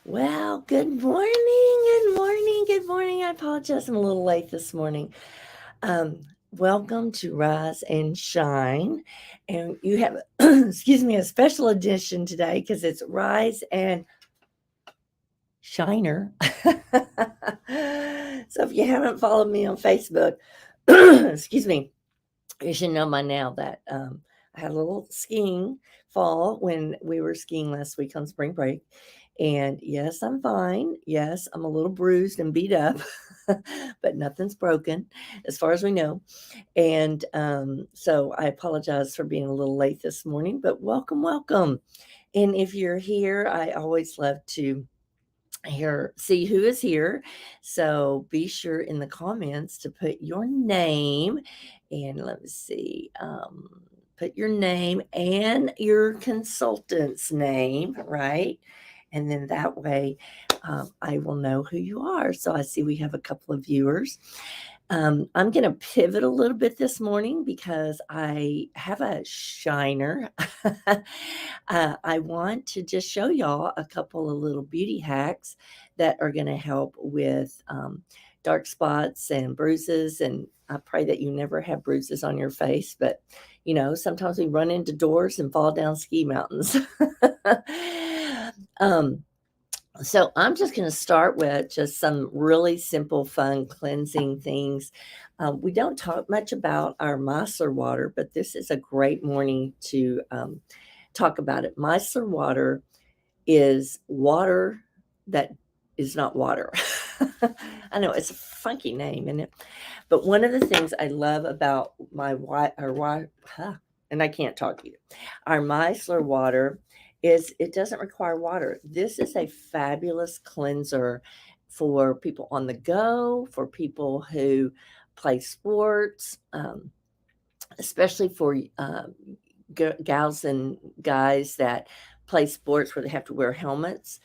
Well, good morning, good morning, good morning. I apologize, I'm a little late this morning. Um, Welcome to Rise and Shine. And you have, excuse me, a special edition today because it's Rise and Shiner. So if you haven't followed me on Facebook, excuse me, you should know by now that I had a little skiing fall when we were skiing last week on spring break. And yes, I'm fine. Yes, I'm a little bruised and beat up, but nothing's broken as far as we know. And so I apologize for being a little late this morning, but welcome, welcome. And if you're here, I always love to see who is here. So be sure in the comments to put your name and let me see. Put your name and your consultant's name, right? And then that way I will know who you are. So I see we have a couple of viewers. I'm going to pivot a little bit this morning because I have a shiner. I want to just show y'all a couple of little beauty hacks that are going to help with dark spots and bruises. And I pray that you never have bruises on your face, but sometimes we run into doors and fall down ski mountains. um, so I'm just going to start with just some really simple, fun cleansing things. We don't talk much about our micellar water, but this is a great morning to talk about it. Micellar water is water that is not water. I know it's a funky name, isn't it? But one of the things I love about and I can't talk either, our micellar water is it doesn't require water. This is a fabulous cleanser for people on the go, for people who play sports, especially for gals and guys that play sports where they have to wear helmets.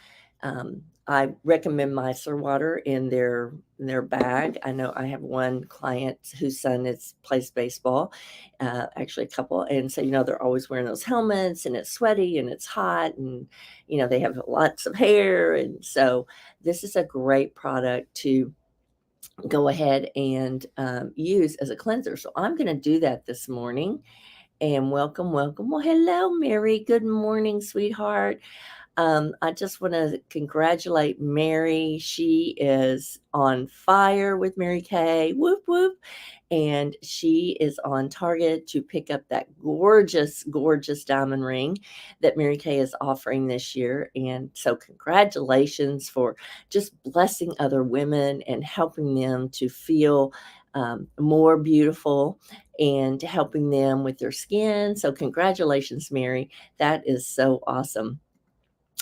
I recommend micellar water in their bag. I know I have one client whose son plays baseball, actually a couple, and so they're always wearing those helmets, and it's sweaty and it's hot, and they have lots of hair, and so this is a great product to go ahead and use as a cleanser. So I'm going to do that this morning. And welcome, welcome. Well, hello, Mary. Good morning, sweetheart. I just want to congratulate Mary. She is on fire with Mary Kay. Whoop, whoop. And she is on target to pick up that gorgeous, gorgeous diamond ring that Mary Kay is offering this year. And so, congratulations for just blessing other women and helping them to feel more beautiful and helping them with their skin. So, congratulations, Mary. That is so awesome.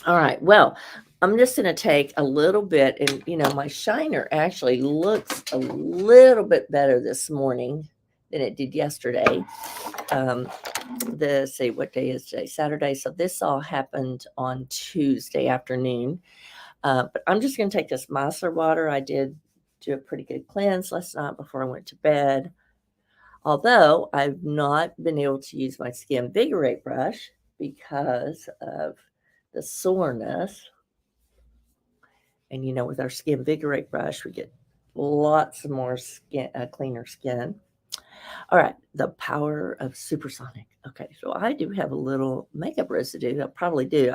All right. Well, I'm just going to take a little bit, and my shiner actually looks a little bit better this morning than it did yesterday. Um, let's see, what day is today? Saturday. So this all happened on Tuesday afternoon. But I'm just going to take this micellar water. I did do a pretty good cleanse last night before I went to bed. Although I've not been able to use my Skin Vigorate brush because of the soreness. And with our Skin Vigorate brush, we get lots of more skin, cleaner skin. All right, the power of supersonic. Okay, so I do have a little makeup residue. I probably do.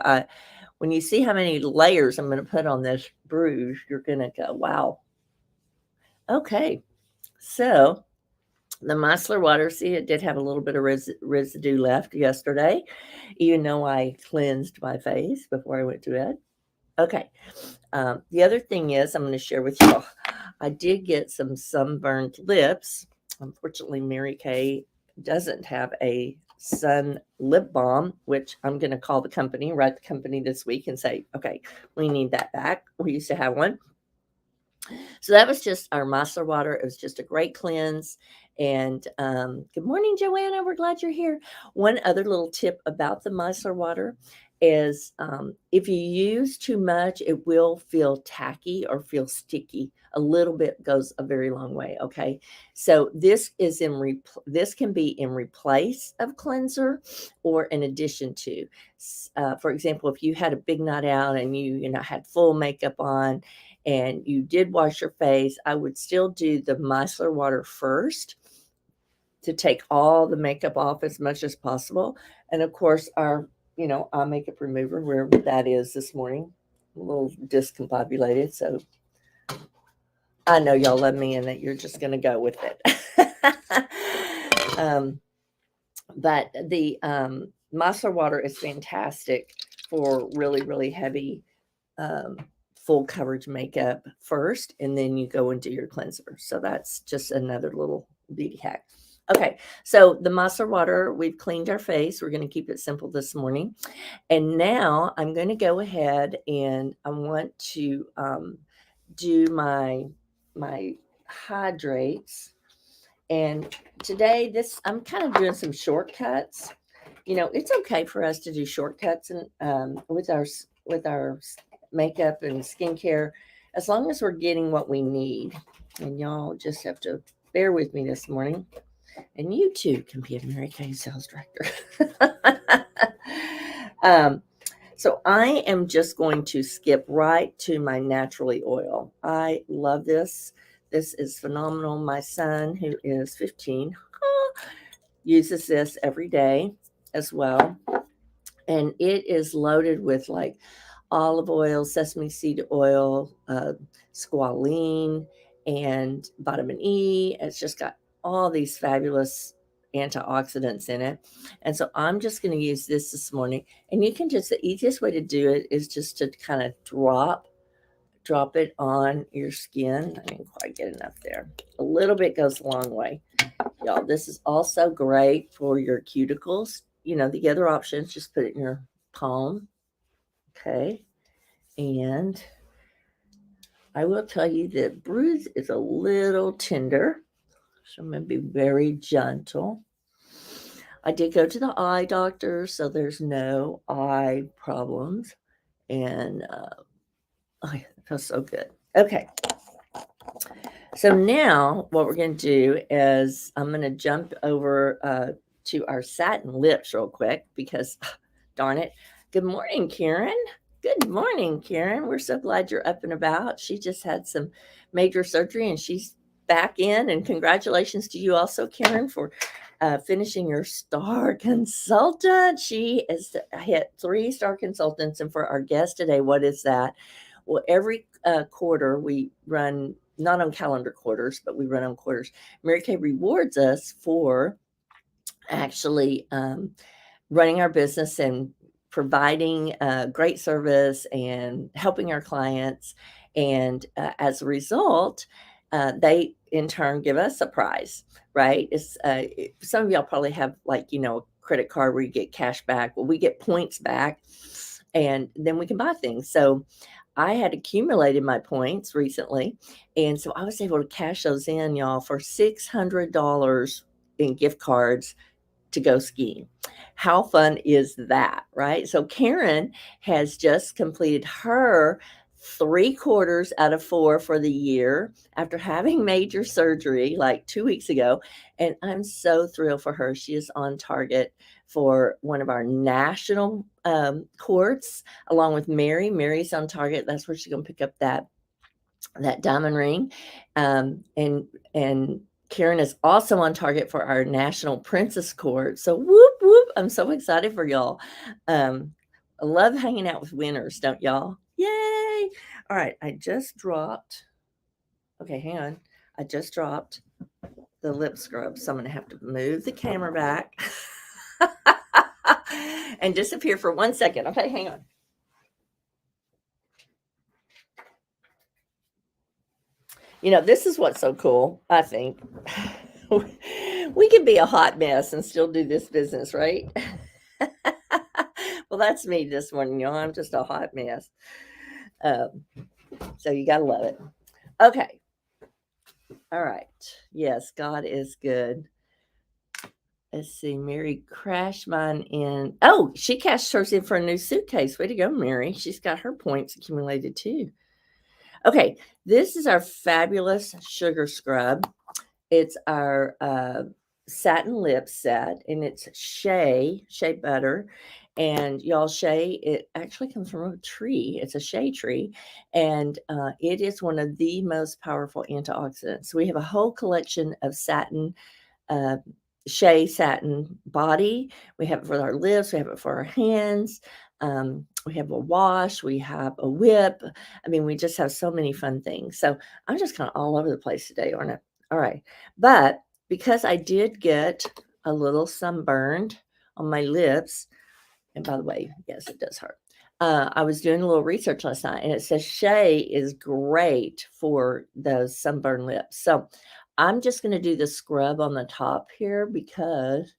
When you see how many layers I'm going to put on this bruise, you're going to go, wow. Okay, so the micellar water, see, it did have a little bit of residue left yesterday, even though I cleansed my face before I went to bed. Okay. The other thing is, I'm going to share with y'all, I did get some sunburned lips. Unfortunately, Mary Kay doesn't have a sun lip balm, which I'm going to call the company, write the company this week and say, okay, we need that back. We used to have one. So that was just our micellar water. It was just a great cleanse. And good morning, Joanna. We're glad you're here. One other little tip about the micellar water is if you use too much, it will feel tacky or feel sticky. A little bit goes a very long way. Okay, so this can be in replace of cleanser or in addition to. For example, if you had a big night out and you had full makeup on, and you did wash your face, I would still do the micellar water first to take all the makeup off as much as possible. And of course, our eye makeup remover, wherever that is this morning, a little discombobulated. So I know y'all love me and that you're just going to go with it. um, but the micellar water is fantastic for really, really heavy um, full coverage makeup first, and then you go into your cleanser. So that's just another little beauty hack. Okay, so the micellar water, we've cleaned our face. We're going to keep it simple this morning. And now I'm going to go ahead and I want to do my hydrates. And today, I'm kind of doing some shortcuts. It's okay for us to do shortcuts and with our makeup and skincare, as long as we're getting what we need. And y'all just have to bear with me this morning. And you too can be a Mary Kay sales director. um, so I am just going to skip right to my naturally oil. I love this. This is phenomenal. My son, who is 15, uses this every day as well. And it is loaded with like olive oil, sesame seed oil, squalene, and vitamin E. It's just got all these fabulous antioxidants in it. And so I'm just going to use this morning. And you can the easiest way to do it is just to kind of drop it on your skin. I didn't quite get enough there. A little bit goes a long way. Y'all, this is also great for your cuticles. The other option is just put it in your palm. Okay. And I will tell you that bruise is a little tender, so I'm going to be very gentle. I did go to the eye doctor, so there's no eye problems. And it feels so good. Okay. So now what we're going to do is I'm going to jump over to our satin lips real quick because, darn it. Good morning, Karen. Good morning, Karen. We're so glad you're up and about. She just had some major surgery and she's back in. And congratulations to you also, Karen, for finishing your star consultant. She has hit 3 star consultants. And for our guest today, what is that? Well, every quarter we run, not on calendar quarters, but we run on quarters. Mary Kay rewards us for actually running our business and providing great service and helping our clients. And as a result, they in turn give us a prize, right? Some of y'all probably have a credit card where you get cash back. Well, we get points back and then we can buy things. So I had accumulated my points recently. And so I was able to cash those in, y'all, for $600 in gift cards to go skiing. How fun is that, right? So Karen has just completed her 3/4 out of 4 for the year after having major surgery like 2 weeks ago. And I'm so thrilled for her. She is on target for one of our national courts along with Mary. Mary's on target. That's where she's going to pick up that diamond ring. And Karen is also on target for our National Princess Court. So whoop, whoop. I'm so excited for y'all. I love hanging out with winners, don't y'all? Yay. All right. Okay, hang on. I just dropped the lip scrub. So I'm going to have to move the camera back and disappear for 1 second. Okay, hang on. This is what's so cool, I think. We can be a hot mess and still do this business, right? Well, that's me this morning, y'all. I'm just a hot mess. So you got to love it. Okay. All right. Yes, God is good. Let's see, Mary crashed mine in. Oh, she cashed hers in for a new suitcase. Way to go, Mary. She's got her points accumulated too. Okay, this is our fabulous sugar scrub. It's our satin lip set, and it's shea butter. And y'all, shea, it actually comes from a tree. It's a shea tree, and it is one of the most powerful antioxidants. We have a whole collection of satin uh, shea satin body. We have it for our lips. We have it for our hands. We have a wash. We have a whip. I mean, we just have so many fun things. So I'm just kind of all over the place today, aren't I? All right. But because I did get a little sunburned on my lips, and by the way, yes, it does hurt. I was doing a little research last night, and it says shea is great for those sunburned lips. So I'm just going to do the scrub on the top here because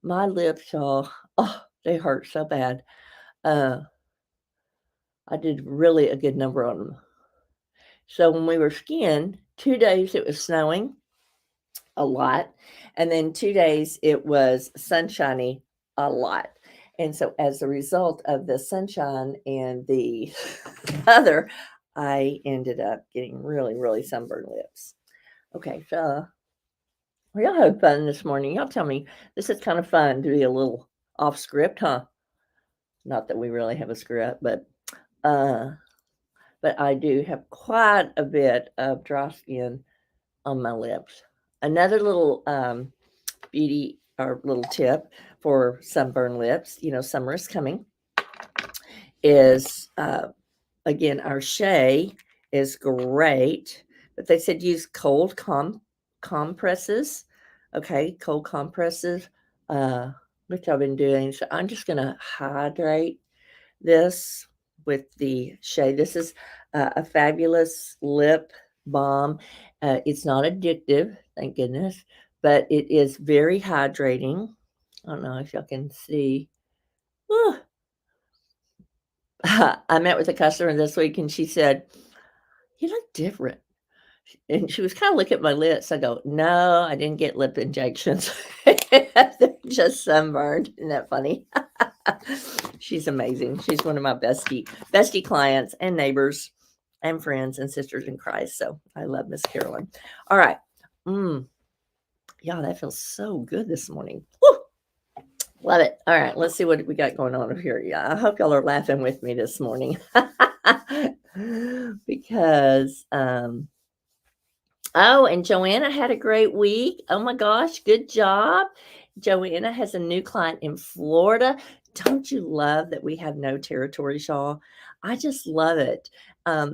my lips, y'all, oh, they hurt so bad. I did really a good number on them. So when we were skiing, 2 days it was snowing a lot, and then 2 days it was sunshiny a lot. And so as a result of the sunshine and the other, I ended up getting really, really sunburned lips. Okay, so well, y'all had fun this morning. Y'all tell me, this is kind of fun to be a little off script, huh? Not that we really have a script, uh, but I do have quite a bit of dry skin on my lips. Another little beauty or little tip for sunburned lips, summer is coming, is again, our shea is great, but they said use cold compresses. Okay, cold compresses, which I've been doing. So I'm just going to hydrate this with the shea. This is a fabulous lip balm. It's not addictive, thank goodness, but it is very hydrating. I don't know if y'all can see. I met with a customer this week, and she said, "You look different." And she was kinda looking at my lips. I go, "No, I didn't get lip injections. They're just sunburned." Isn't that funny? She's amazing. She's one of my bestie clients and neighbors and friends and sisters in Christ. So I love Miss Carolyn. All right. Yeah, that feels so good this morning. Woo! Love it. All right, let's see what we got going on over here. Yeah, I hope y'all are laughing with me this morning. Because oh, and Joanna had a great week. Oh my gosh, good job. Joanna has a new client in Florida. Don't you love that we have no territory, y'all? I just love it.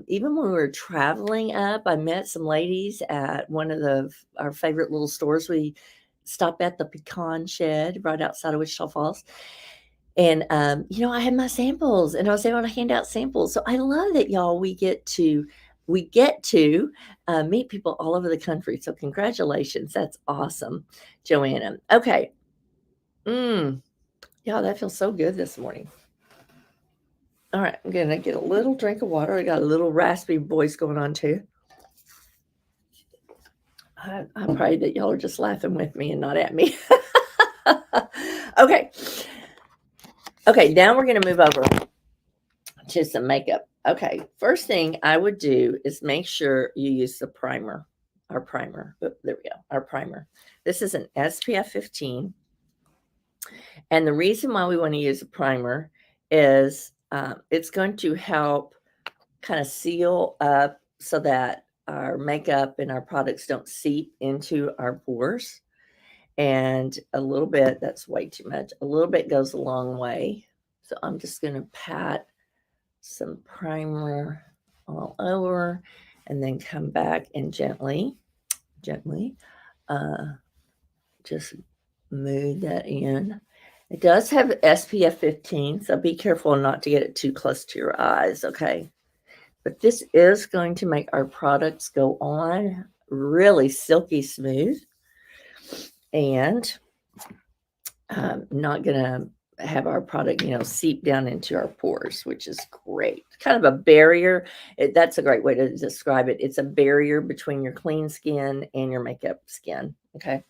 Even when we were traveling up, I met some ladies at one of our favorite little stores. We stopped at the Pecan Shed right outside of Wichita Falls. And, I had my samples, and I was able to hand out samples. So I love that, y'all, we get to meet people all over the country. So congratulations. That's awesome, Joanna. Okay. Yeah, that feels so good this morning. All right, I'm gonna get a little drink of water. I got a little raspy voice going on too. I pray that y'all are just laughing with me and not at me. Okay. Okay, now we're gonna move over to some makeup. Okay, first thing I would do is make sure you use the primer. Our primer. Oh, there we go. Our primer. This is an SPF 15. And the reason why we want to use a primer is it's going to help kind of seal up so that our makeup and our products don't seep into our pores. And a little bit, that's way too much. A little bit goes a long way. So I'm just going to pat some primer all over and then come back and gently just move that in. It does have SPF 15, so be careful not to get it too close to your eyes, okay? But this is going to make our products go on really silky smooth and not going to have our product, seep down into our pores, which is great. Kind of a barrier. That's a great way to describe it. It's a barrier between your clean skin and your makeup skin. Okay.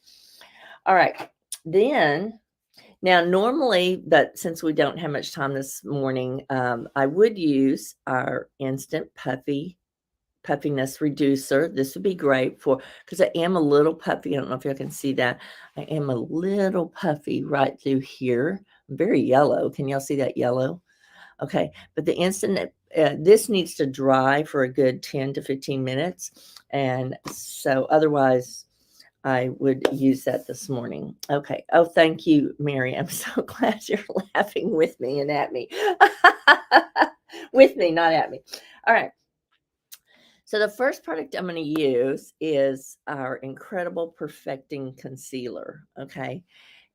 All right. Then, now normally, but since we don't have much time this morning, I would use our instant puffiness reducer. This would be great for, because I am a little puffy. I don't know if y'all can see that. I am a little puffy right through here. I'm very yellow. Can y'all see that yellow? Okay, but the instant this needs to dry for a good 10 to 15 minutes. And so otherwise, I would use that this morning. Okay. Oh, thank you, Mary. I'm so glad you're laughing with me and at me. With me, not at me. All right. So the first product I'm going to use is our incredible perfecting concealer. Okay.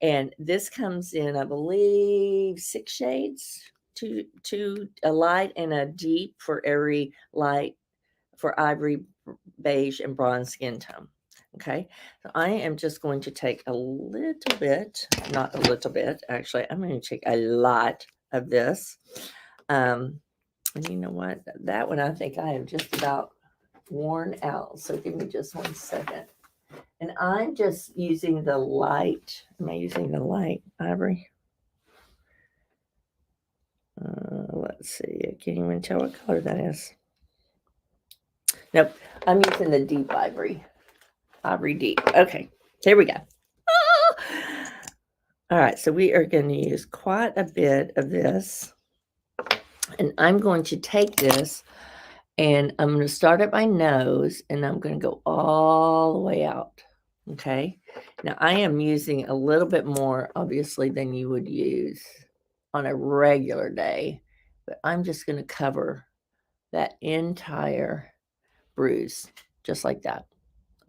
And this comes in, I believe, 6 shades, two a light and a deep for every light for ivory, beige, and bronze skin tone. Okay, so I am just going to take a little bit, not a little bit, actually, I'm going to take a lot of this. And you know what? That one I think I have just about worn out. So give me just 1 second. And I'm just using the light. Am I using the light ivory? Let's see. I can't even tell what color that is. Nope. I'm using the deep ivory. Ivory deep. Okay. Here we go. Ah! All right. So we are going to use quite a bit of this. And I'm going to take this and I'm going to start at my nose and I'm going to go all the way out. Okay. Now I am using a little bit more, obviously, than you would use on a regular day, but I'm just going to cover that entire bruise just like that.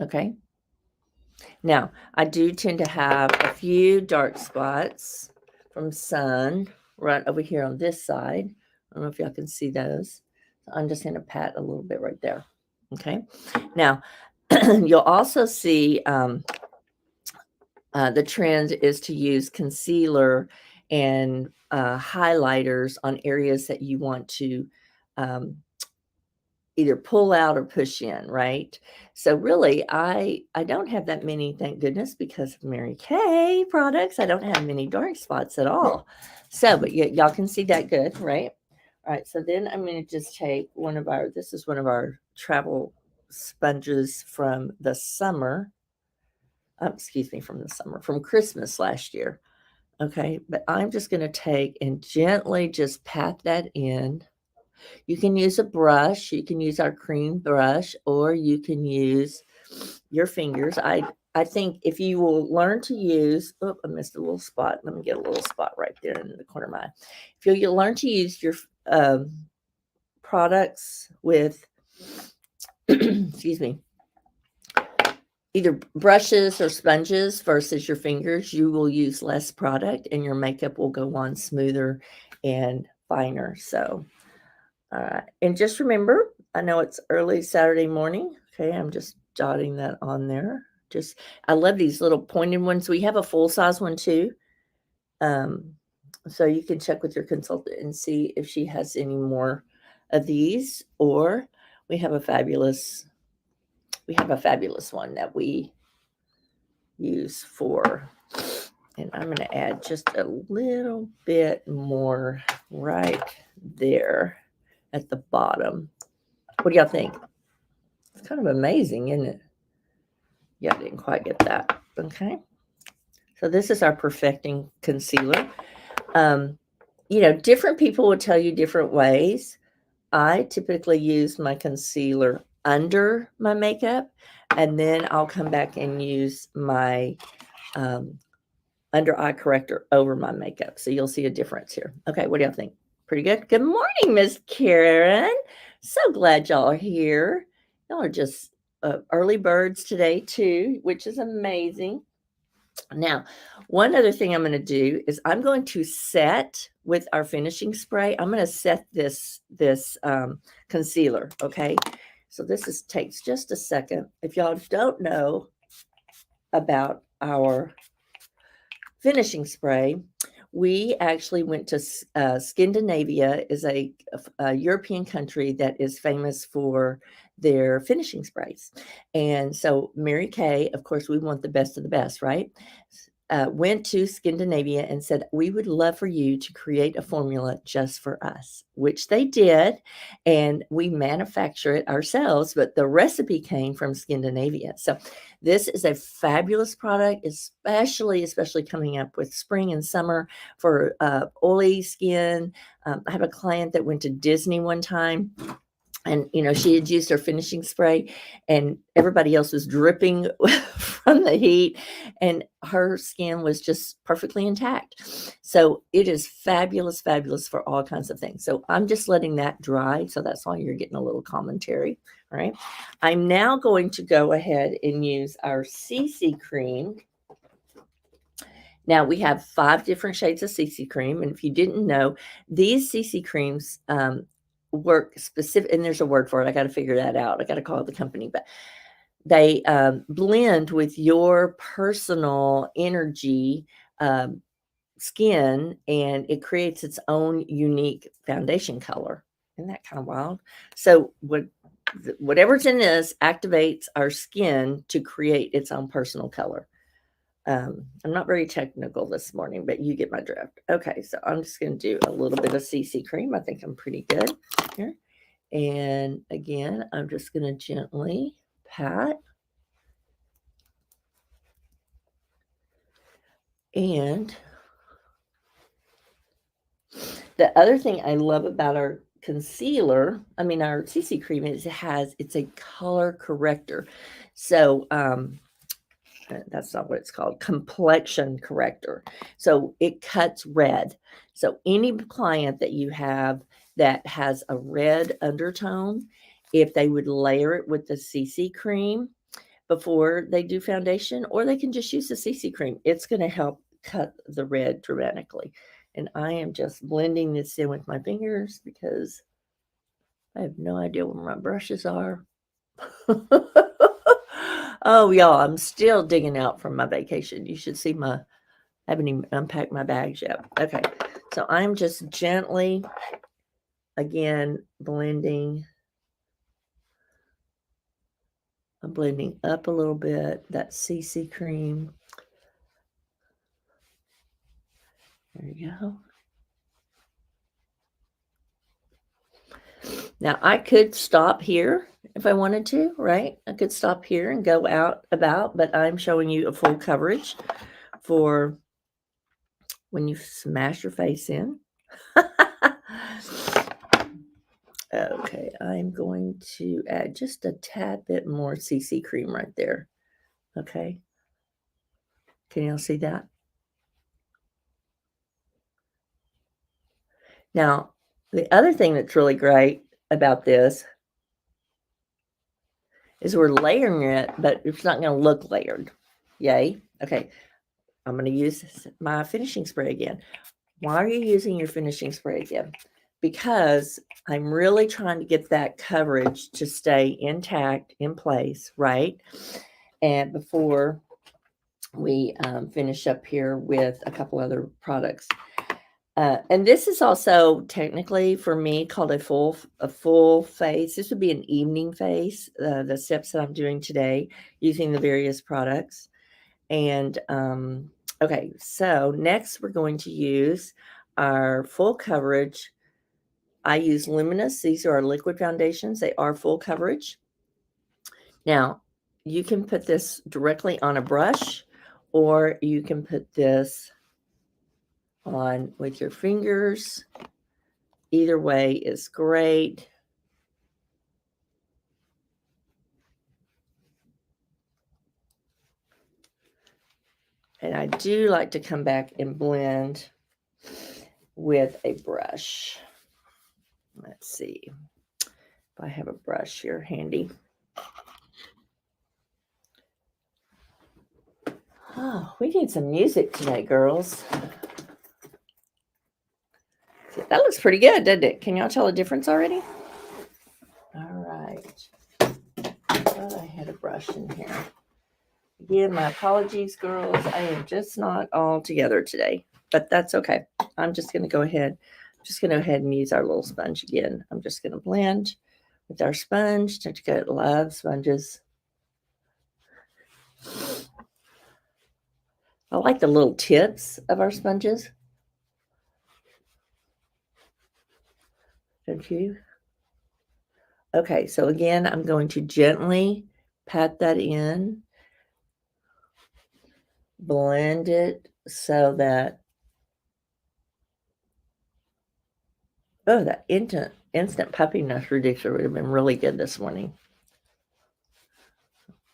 Okay. Now, I do tend to have a few dark spots from sun right over here on this side. I don't know if y'all can see those. So I'm just going to pat a little bit right there. Okay. Now, you'll also see the trend is to use concealer and highlighters on areas that you want to either pull out or push in, right? So really, I don't have that many, thank goodness, because of Mary Kay products. I don't have many dark spots at all. So, but y'all can see that good, right? All right. So then I'm going to just take one of our. This is one of our travel sponges from the summer. Excuse me, from Christmas last year. Okay, but I'm just going to take and gently just pat that in. You can use a brush, you can use our cream brush, or you can use your fingers. I think if you will learn to use, oh, I missed a little spot. Let me get a little spot right there in the corner of my eye. If you'll learn to use your products with, excuse me, either brushes or sponges versus your fingers, you will use less product and your makeup will go on smoother and finer. So, and just remember, I know it's early Saturday morning. Okay, I'm just jotting that on there. Just, I love these little pointed ones. We have a full size one too. So you can check with your consultant and see if she has any more of these, or we have a fabulous one that we use for, and I'm going to add just a little bit more right there at the bottom. What do y'all think? It's kind of amazing, isn't it? Yeah, I didn't quite get that. Okay. So this is our perfecting concealer. Different people will tell you different ways. I typically use my concealer under my makeup, and then I'll come back and use my under eye corrector over my makeup. So you'll see a difference here. Okay, what do y'all think? Pretty good? Good morning, Miss Karen. So glad y'all are here. Y'all are just early birds today too, which is amazing. Now, one other thing I'm going to do is I'm going to set with our finishing spray. I'm going to set this concealer. Okay, so this takes just a second. If y'all don't know about our finishing spray, we actually went to Scandinavia, is a European country that is famous for their finishing sprays. And so Mary Kay, of course, we want the best of the best, right? went to Scandinavia and said, "We would love for you to create a formula just for us," which they did, and we manufacture it ourselves, but the recipe came from Scandinavia. So this is a fabulous product, especially coming up with spring and summer for oily skin. I have a client that went to Disney one time, and she had used her finishing spray, and everybody else was dripping from the heat, and her skin was just perfectly intact. So it is fabulous, fabulous for all kinds of things. So I'm just letting that dry, so that's why you're getting a little commentary. All right, I'm now going to go ahead and use our CC cream. Now we have 5 different shades of CC cream, and if you didn't know, these CC creams work specific, and there's a word for it. I got to figure that out. I got to call the company, but they blend with your personal energy skin, and it creates its own unique foundation color. Isn't that kind of wild? So whatever's in this activates our skin to create its own personal color. I'm not very technical this morning, but you get my drift. Okay, so I'm just going to do a little bit of CC cream. I think I'm pretty good here. And again, I'm just going to gently pat. And the other thing I love about our concealer, our CC cream, is it's a color corrector. So, that's not what it's called, complexion corrector. So it cuts red. So any client that you have that has a red undertone, if they would layer it with the CC cream before they do foundation, or they can just use the CC cream, it's going to help cut the red dramatically. And I am just blending this in with my fingers because I have no idea where my brushes are. Oh, y'all, I'm still digging out from my vacation. You should see I haven't even unpacked my bags yet. Okay, so I'm just gently, again, blending. I'm blending up a little bit, that CC cream. There you go. Now, I could stop here if I wanted to, right? I could stop here and go out about, but I'm showing you a full coverage for when you smash your face in. Okay, I'm going to add just a tad bit more CC cream right there. Okay. Can y'all see that? Now, the other thing that's really great about this is we're layering it, but it's not going to look layered. Yay. Okay. I'm going to use my finishing spray again. Why are you using your finishing spray again? Because I'm really trying to get that coverage to stay intact, in place, right? And before we finish up here with a couple other products. And this is also technically for me called a full face. This would be an evening face, the steps that I'm doing today using the various products. And okay, so next we're going to use our full coverage. I use Luminous. These are our liquid foundations. They are full coverage. Now, you can put this directly on a brush, or you can put this on with your fingers. Either way is great. And I do like to come back and blend with a brush. Let's see if I have a brush here handy. Oh, we need some music today, girls. That looks pretty good, doesn't it? Can y'all tell the difference already? All right. I thought I had a brush in here. Again, my apologies, girls. I am just not all together today, but that's okay. I'm just going to go ahead. And use our little sponge again. I'm just going to blend with our sponge. Don't you guys love sponges? I like the little tips of our sponges. Don't you? Okay, so again, I'm going to gently pat that in, blend it so that, oh, that instant puppiness reducer would have been really good this morning.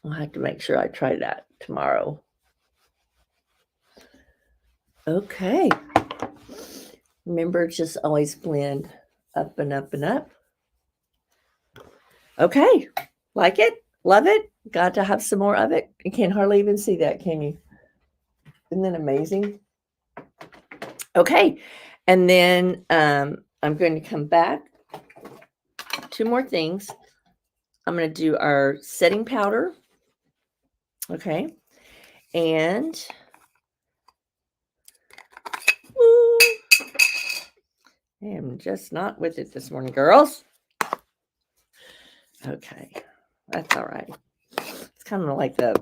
I'll have to make sure I try that tomorrow. Okay. Remember, just always blend up and up and up. Okay. Like it? Love it? Got to have some more of it? You can't hardly even see that, can you? Isn't that amazing? Okay. And then I'm going to come back. 2 more things. I'm going to do our setting powder. Okay. And woo, I am just not with it this morning, girls. Okay. That's all right. It's kind of like the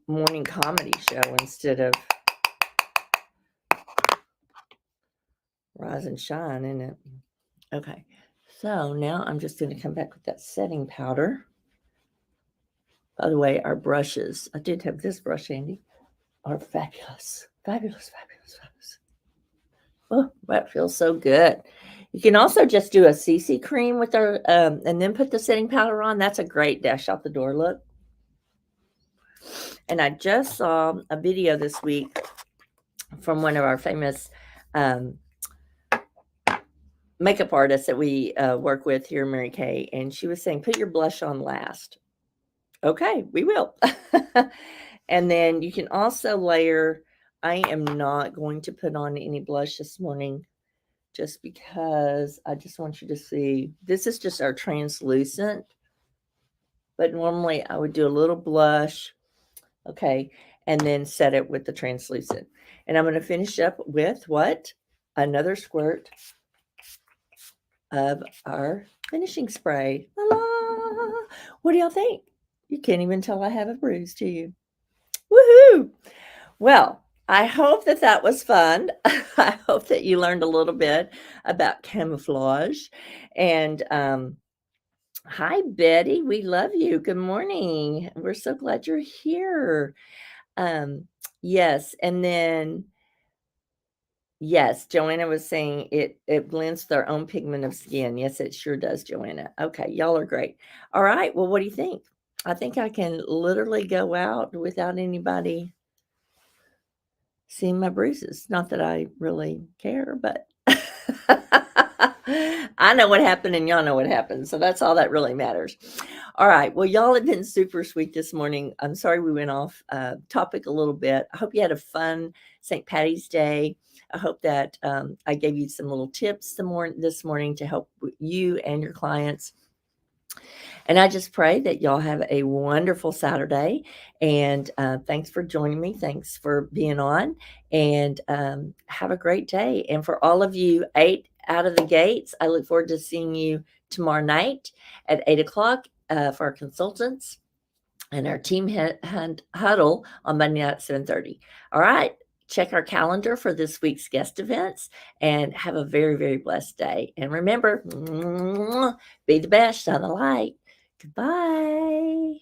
morning comedy show instead of Rise and Shine, isn't it? Okay. So now I'm just going to come back with that setting powder. By the way, our brushes, I did have this brush handy, are fabulous. Fabulous, fabulous, fabulous. Oh, that feels so good. You can also just do a CC cream with our, and then put the setting powder on. That's a great dash out the door look. And I just saw a video this week from one of our famous makeup artists that we work with here, Mary Kay, and she was saying, put your blush on last. Okay, we will. And then you can also layer. I am not going to put on any blush this morning just because I just want you to see. This is just our translucent, but normally I would do a little blush, okay, and then set it with the translucent. And I'm going to finish up with what? Another squirt of our finishing spray. La-la. What do y'all think? You can't even tell I have a bruise, do you? Woohoo! Well, I hope that that was fun. I hope that you learned a little bit about camouflage. And hi, Betty. We love you. Good morning. We're so glad you're here. Yes, and then yes, Joanna was saying it blends their own pigment of skin. Yes, it sure does, Joanna. Okay, y'all are great. All right, well, what do you think? I think I can literally go out without anybody seeing my bruises. Not that I really care, but I know what happened and y'all know what happened. So that's all that really matters. All right. Well, y'all have been super sweet this morning. I'm sorry we went off topic a little bit. I hope you had a fun St. Patty's Day. I hope that I gave you some little tips this morning to help you and your clients. And I just pray that y'all have a wonderful Saturday. And thanks for joining me. Thanks for being on. And have a great day. And for all of you 8 out of the gates, I look forward to seeing you tomorrow night at 8 o'clock for our consultants and our team huddle on Monday night at 7:30. All right. Check our calendar for this week's guest events and have a very, very blessed day. And remember, be the best, shine the light. Goodbye.